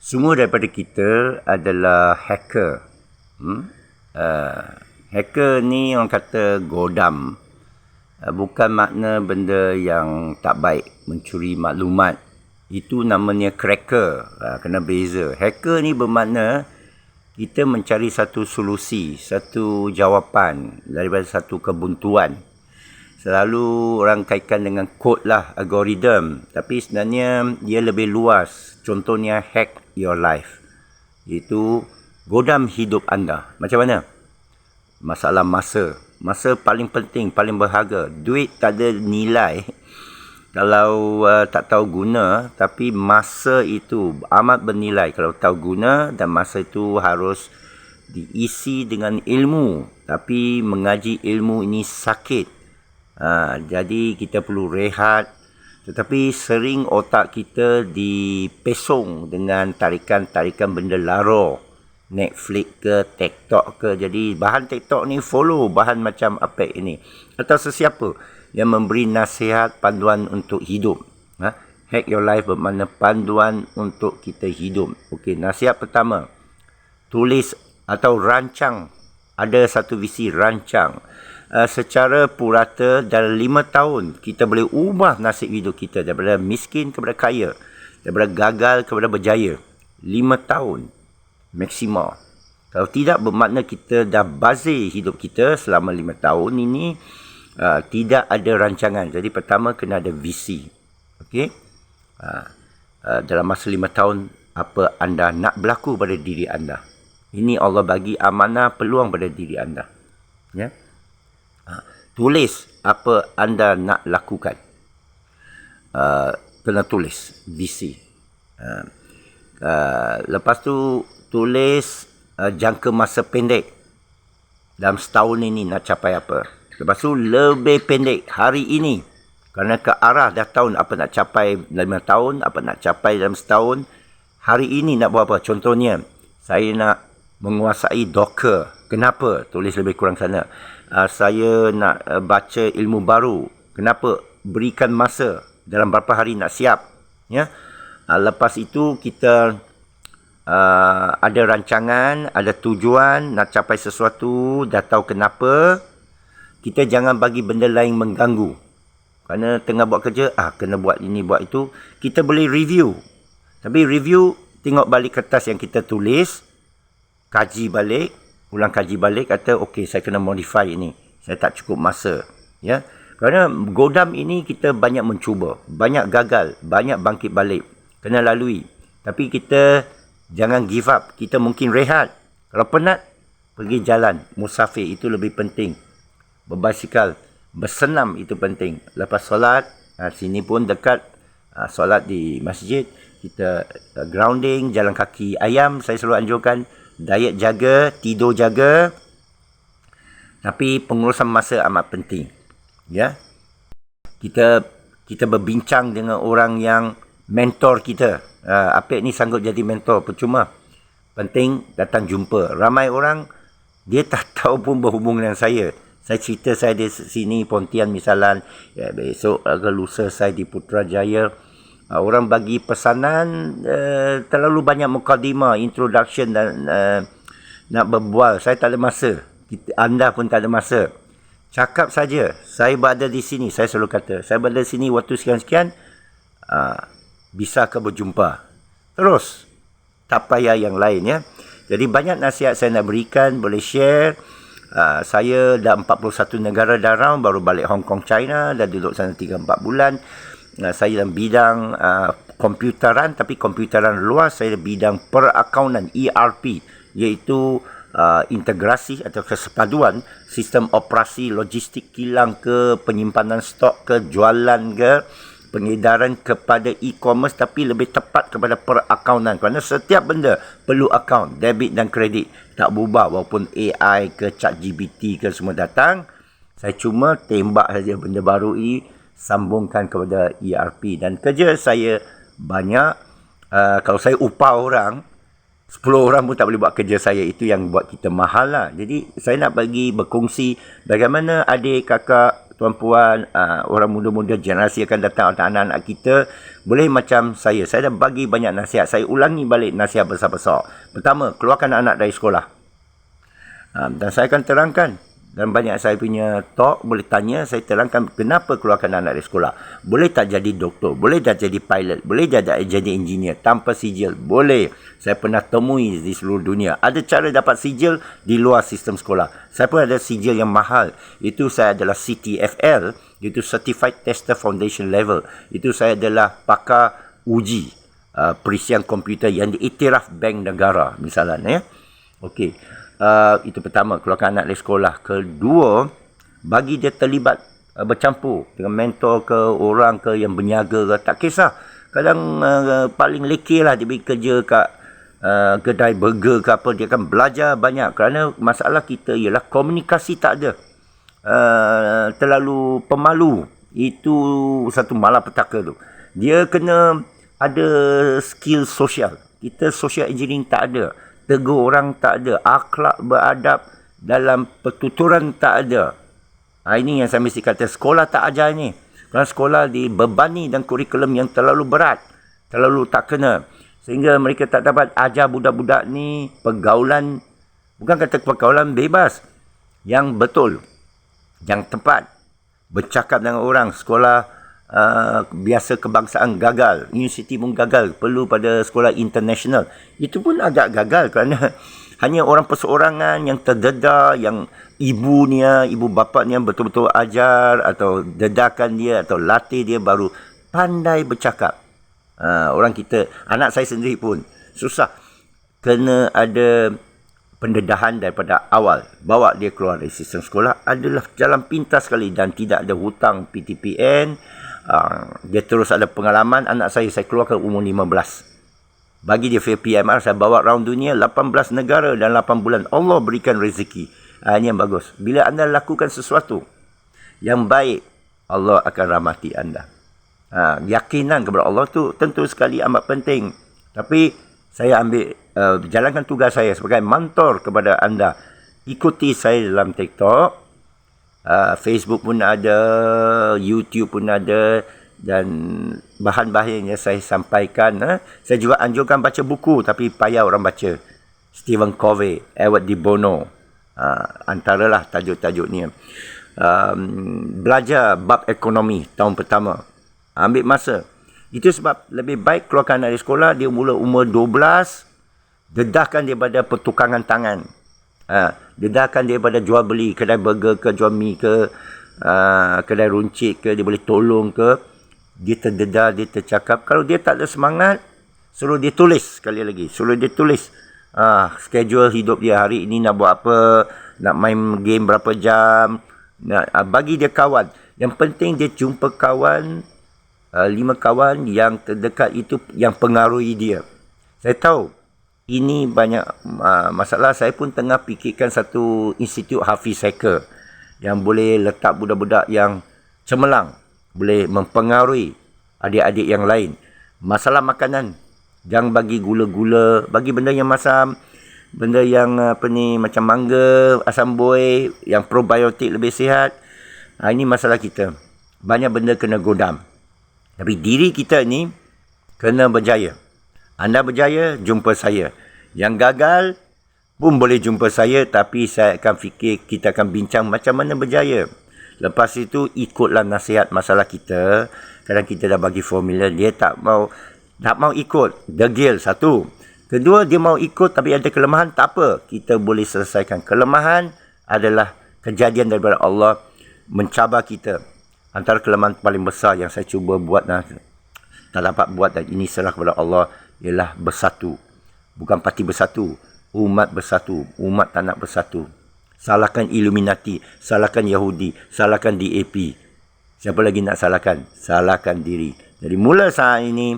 Semua daripada kita adalah hacker. Hacker ni orang kata godam. Bukan makna benda yang tak baik, mencuri maklumat. Itu namanya cracker. Kena beza. Hacker ni bermakna kita mencari satu solusi, satu jawapan daripada satu kebuntuan. Selalu orang kaitkan dengan kod lah, algoritma. Tapi sebenarnya dia lebih luas. Contohnya hack your life. Itu godam hidup anda. Macam mana? Masalah masa. Masa paling penting, paling berharga. Duit tak ada nilai kalau tak tahu guna. Tapi masa itu amat bernilai kalau tahu guna. Dan masa itu harus diisi dengan ilmu. Tapi mengaji ilmu ini sakit. Jadi kita perlu rehat. Tetapi sering otak kita dipesong dengan tarikan-tarikan benda lara. Netflix ke, TikTok ke. Jadi bahan TikTok ni follow bahan macam apa ini. Atau sesiapa yang memberi nasihat, panduan untuk hidup. Hack your life bermakna panduan untuk kita hidup. Okey, nasihat pertama. Tulis atau rancang. Ada satu visi rancang. Secara purata dalam 5 tahun kita boleh ubah nasib hidup kita daripada miskin kepada kaya, daripada gagal kepada berjaya. 5 tahun maksimal. Kalau tidak, bermakna kita dah bazir hidup kita selama 5 tahun ini. Tidak ada rancangan. Jadi pertama kena ada visi. Okey. Dalam masa 5 tahun apa anda nak berlaku pada diri anda. Ini Allah bagi amanah peluang pada diri anda. Ya. Tulis apa anda nak lakukan. Kena tulis visi. Lepas tu tulis jangka masa pendek. Dalam setahun ini nak capai apa. Lepas tu lebih pendek hari ini. Kerana ke arah dah tahun apa nak capai dalam 5 tahun, apa nak capai dalam setahun. Hari ini nak buat apa. Contohnya, saya nak menguasai Docker. Kenapa? Tulis lebih kurang sana. Saya nak baca ilmu baru. Kenapa? Berikan masa. Dalam berapa hari nak siap. Ya. Lepas itu kita ada rancangan, ada tujuan, nak capai sesuatu, dah tahu kenapa. Kita jangan bagi benda lain mengganggu. Kerana tengah buat kerja, kena buat ini, buat itu. Kita boleh review. Tapi review, tengok balik kertas yang kita tulis. Kaji balik. Ulang kaji balik, kata okey saya kena modify ini. Saya tak cukup masa. Ya. Kerana godam ini kita banyak mencuba. Banyak gagal. Banyak bangkit balik. Kena lalui. Tapi kita jangan give up. Kita mungkin rehat. Kalau penat, pergi jalan. Musafir itu lebih penting. Berbasikal. Bersenam itu penting. Lepas solat, sini pun dekat. Solat di masjid. Kita grounding, jalan kaki ayam. Saya selalu anjurkan. Diet jaga, tidur jaga. Tapi pengurusan masa amat penting. Ya. Kita berbincang dengan orang yang mentor kita. Apek ni sanggup jadi mentor, percuma. Penting datang jumpa. Ramai orang dia tak tahu pun berhubung dengan saya. Saya cerita saya di sini Pontian misalan, besok ke lusa saya di Putrajaya. Orang bagi pesanan terlalu banyak mukadimah, introduction dan nak berbual. Saya tak ada masa. Anda pun tak ada masa. Cakap saja. Saya berada di sini. Saya selalu kata, saya berada di sini waktu sekian-sekian. Bisakah berjumpa? Terus. Tak payah yang lain ya. Jadi banyak nasihat saya nak berikan. Boleh share. Saya dah 41 negara dah round. Baru balik Hong Kong, China. Dah duduk sana 3-4 bulan. Saya dalam bidang komputeran, tapi komputeran luas. Saya bidang perakaunan, ERP, iaitu integrasi atau kesepaduan sistem operasi logistik kilang ke, penyimpanan stok ke, jualan ke, pengedaran kepada e-commerce, tapi lebih tepat kepada perakaunan. Kerana setiap benda perlu akaun, debit dan kredit. Tak berubah walaupun AI ke, ChatGPT ke semua datang. Saya cuma tembak saja benda baru ini, sambungkan kepada ERP. Dan kerja saya banyak. Kalau saya upah orang, 10 orang pun tak boleh buat kerja saya. Itu yang buat kita mahal lah. Jadi saya nak bagi berkongsi bagaimana adik, kakak, tuan-puan, orang muda-muda, generasi akan datang, anak-anak kita, boleh macam saya dah bagi banyak nasihat. Saya ulangi balik nasihat besar-besar. Pertama, keluarkan anak dari sekolah. Dan saya akan terangkan, dan banyak saya punya talk, boleh tanya, saya terangkan kenapa keluarkan anak dari sekolah. Boleh tak jadi doktor, boleh tak jadi pilot, boleh tak jadi engineer tanpa sijil, boleh. Saya pernah temui di seluruh dunia. Ada cara dapat sijil di luar sistem sekolah. Saya pun ada sijil yang mahal. Itu saya adalah CTFL, itu Certified Tester Foundation Level. Itu saya adalah pakar uji perisian komputer yang diiktiraf Bank Negara misalnya. Ya. Okey. Itu pertama, keluarkan anak dari sekolah. Kedua, bagi dia terlibat bercampur dengan mentor ke orang ke yang berniaga ke, tak kisah. Kadang paling lekeh lah dia pergi kerja kat kedai burger ke apa, dia akan belajar banyak. Kerana masalah kita ialah komunikasi tak ada. Terlalu pemalu. Itu satu malapetaka tu. Dia kena ada skill sosial. Kita social engineering tak ada. Tegur orang tak ada. Akhlak beradab dalam pertuturan tak ada. Ini yang saya mesti kata. Sekolah tak ajar ni. Kerana sekolah dibebani dan kurikulum yang terlalu berat. Terlalu tak kena. Sehingga mereka tak dapat ajar budak-budak ni pergaulan. Bukan kata pergaulan bebas. Yang betul. Yang tepat. Bercakap dengan orang. Sekolah biasa kebangsaan gagal, universiti pun gagal, perlu pada sekolah international. Itu pun agak gagal kerana hanya orang perseorangan yang terdedah, yang ibu bapaknya betul-betul ajar atau dedahkan dia atau latih dia baru pandai bercakap. Orang kita, anak saya sendiri pun susah. Kena ada pendedahan daripada awal. Bawa dia keluar dari sistem sekolah adalah jalan pintas sekali dan tidak ada hutang PTPN. Dia terus ada pengalaman. Anak saya keluarkan umur 15. Bagi dia PMR, saya bawa round dunia 18 negara dan 8 bulan. Allah berikan rezeki. Ini yang bagus. Bila anda lakukan sesuatu yang baik, Allah akan rahmati anda. Yakinan kepada Allah tu tentu sekali amat penting. Tapi saya ambil jalankan tugas saya sebagai mentor kepada anda. Ikuti saya dalam TikTok. Facebook pun ada, YouTube pun ada, dan bahan-bahan yang saya sampaikan. Saya juga anjurkan baca buku, tapi payah orang baca. Stephen Covey, Edward de Bono, antaralah tajuk-tajuk ni. Belajar bab ekonomi tahun pertama. Ambil masa. Itu sebab lebih baik keluarkan dari sekolah, dia mula umur 12, dedahkan dia pada pertukangan tangan. Dedahkan dia pada jual beli, kedai burger ke, jual mi ke, kedai runcit ke, dia boleh tolong ke. Dia terdedah, dia tercakap. Kalau dia tak ada semangat, suruh dia tulis sekali lagi. Suruh dia tulis schedule hidup dia hari ini nak buat apa, nak main game berapa jam, bagi dia kawan. Yang penting dia jumpa kawan, 5 kawan yang terdekat itu yang pengaruhi dia. Saya tahu ini banyak masalah. Saya pun tengah fikirkan satu institut Hafiz Hacker yang boleh letak budak-budak yang cemerlang, boleh mempengaruhi adik-adik yang lain. Masalah makanan, jangan bagi gula-gula, bagi benda yang masam, benda yang macam mangga, asam buih, yang probiotik lebih sihat. Ini masalah kita. Banyak benda kena godam. Tapi diri kita ni kena berjaya. Anda berjaya, jumpa saya. Yang gagal pun boleh jumpa saya, tapi saya akan fikir, kita akan bincang macam mana berjaya. Lepas itu, ikutlah nasihat masalah kita. Kadang kita dah bagi formula, dia tak mau ikut. Degil, satu. Kedua, dia mau ikut tapi ada kelemahan, tak apa. Kita boleh selesaikan. Kelemahan adalah kejadian daripada Allah mencabar kita. Antara kelemahan paling besar yang saya cuba buat, tak dapat buat, dan ini serah kepada Allah, ialah bersatu. Bukan parti bersatu, umat bersatu. Umat tak nak bersatu. Salahkan Illuminati, salahkan Yahudi, salahkan DAP. Siapa lagi nak salahkan? Salahkan diri. Jadi mula saat ini,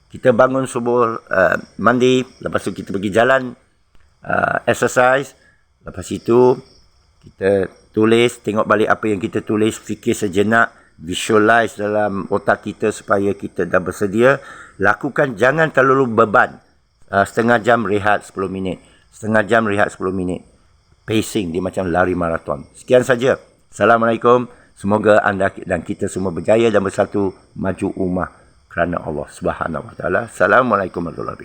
kita bangun subuh, mandi, lepas tu kita pergi jalan, exercise. Lepas itu, kita tulis, tengok balik apa yang kita tulis, fikir sejenak, visualize dalam otak kita supaya kita dah bersedia. Lakukan, jangan terlalu beban. Setengah jam rehat 10 minit. Setengah jam rehat 10 minit. Pacing, dia macam lari maraton. Sekian saja. Assalamualaikum. Semoga anda dan kita semua berjaya dan bersatu maju ummah kerana Allah Subhanahu Wa Taala. Assalamualaikum warahmatullahi wabarakatuh.